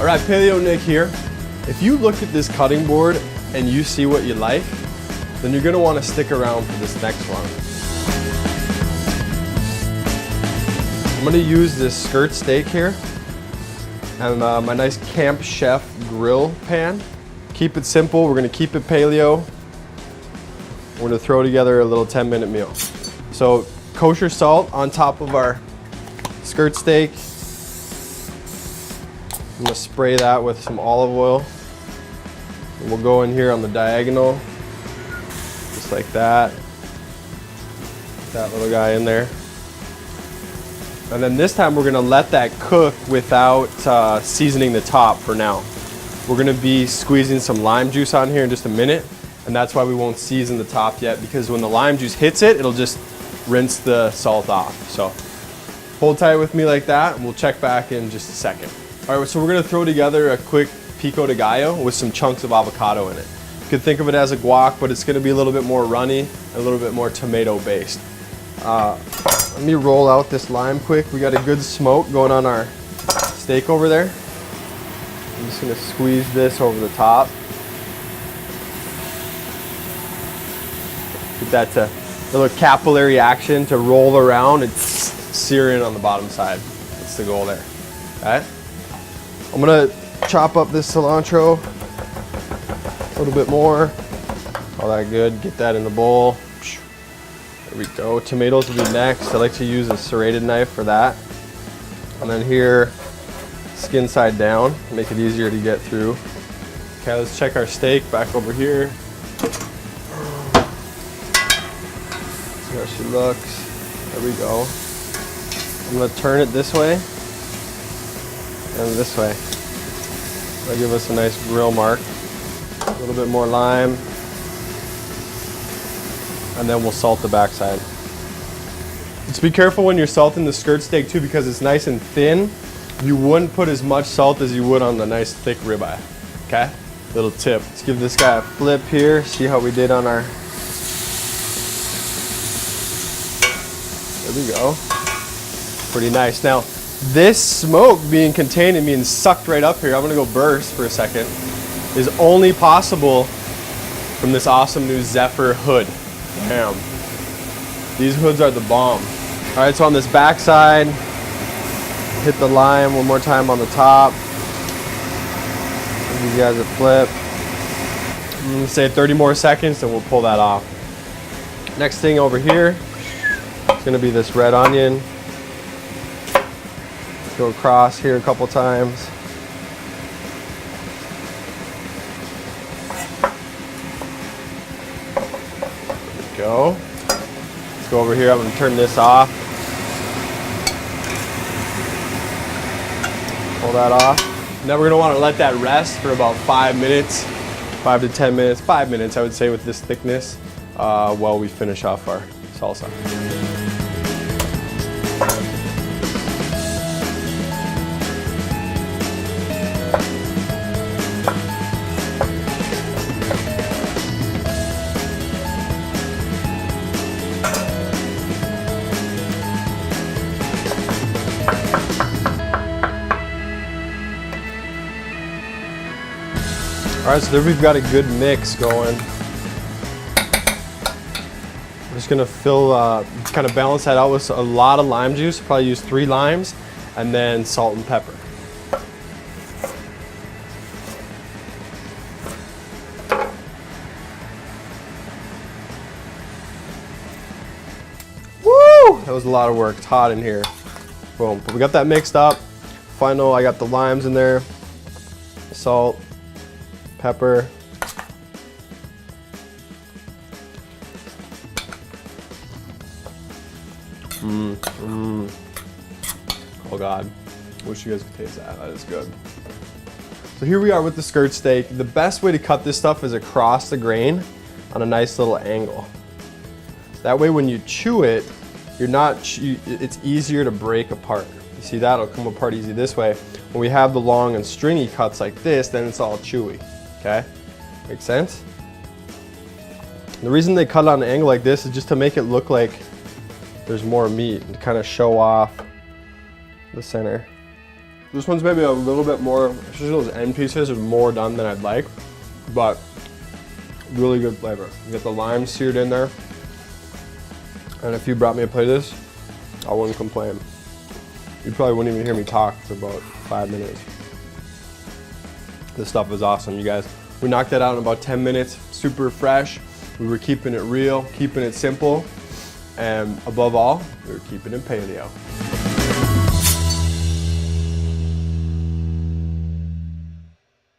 All right, Paleo Nick here. If you look at this cutting board and you see what you like, then you're gonna wanna stick around for this next one. I'm gonna use this skirt steak here and my nice Camp Chef grill pan. Keep it simple, we're gonna keep it paleo. We're gonna throw together a little 10-minute meal. So kosher salt on top of our skirt steak. I'm gonna spray that with some olive oil. And we'll go in here on the diagonal, just like that. Put that little guy in there. And then this time we're gonna let that cook without seasoning the top for now. We're gonna be squeezing some lime juice on here in just a minute, and that's why we won't season the top yet, because when the lime juice hits it, it'll just rinse the salt off. So hold tight with me like that, and we'll check back in just a second. All right, so we're gonna throw together a quick pico de gallo with some chunks of avocado in it. You could think of it as a guac, but it's gonna be a little bit more runny, and a little bit more tomato based. Let me roll out this lime quick. We got a good smoke going on our steak over there. I'm just gonna squeeze this over the top. Get that to a little capillary action to roll around and sear in on the bottom side. That's the goal there. Okay? I'm gonna chop up this cilantro a little bit more. All that good. Get that in the bowl. There we go. Tomatoes will be next. I like to use a serrated knife for that. And then here, skin side down, make it easier to get through. Okay, let's check our steak back over here. See how she looks. There we go. I'm gonna turn it this way and this way. That'll give us a nice grill mark. A little bit more lime. And then we'll salt the backside. Just be careful when you're salting the skirt steak too, because it's nice and thin. You wouldn't put as much salt as you would on the nice thick ribeye, okay? Little tip. Let's give this guy a flip here, see how we did on our... There we go. Pretty nice. Now, this smoke being contained and being sucked right up here, I'm gonna go burst for a second, is only possible from this awesome new Zephyr hood. Damn. These hoods are the bomb. All right, so on this back side, hit the lime one more time on the top. Give you guys a flip. I'm gonna say 30 more seconds and we'll pull that off. Next thing over here is gonna be this red onion. Go across here a couple times. Go. Let's go over here. I'm going to turn this off. Pull that off. Now we're going to want to let that rest for about 5 minutes, 5 to 10 minutes, 5 minutes I would say with this thickness while we finish off our salsa. All right, so there we've got a good mix going. I'm just gonna fill, kind of balance that out with a lot of lime juice. Probably use 3 limes, and then salt and pepper. Woo! That was a lot of work. It's hot in here. Boom. But we got that mixed up. Final, I got the limes in there, salt, pepper. Oh God, wish you guys could taste that. That is good. So here we are with the skirt steak. The best way to cut this stuff is across the grain on a nice little angle. That way when you chew it, it's easier to break apart. You see that? It'll come apart easy this way. When we have the long and stringy cuts like this, then it's all chewy. Okay? Make sense? The reason they cut it on an angle like this is just to make it look like there's more meat and to kind of show off the center. This one's maybe a little bit more, especially those end pieces, is more done than I'd like, but really good flavor. You get the lime seared in there, and if you brought me a plate of this, I wouldn't complain. You probably wouldn't even hear me talk for about 5 minutes. This stuff is awesome, you guys. We knocked that out in about 10 minutes, super fresh. We were keeping it real, keeping it simple, and above all, we were keeping it paleo.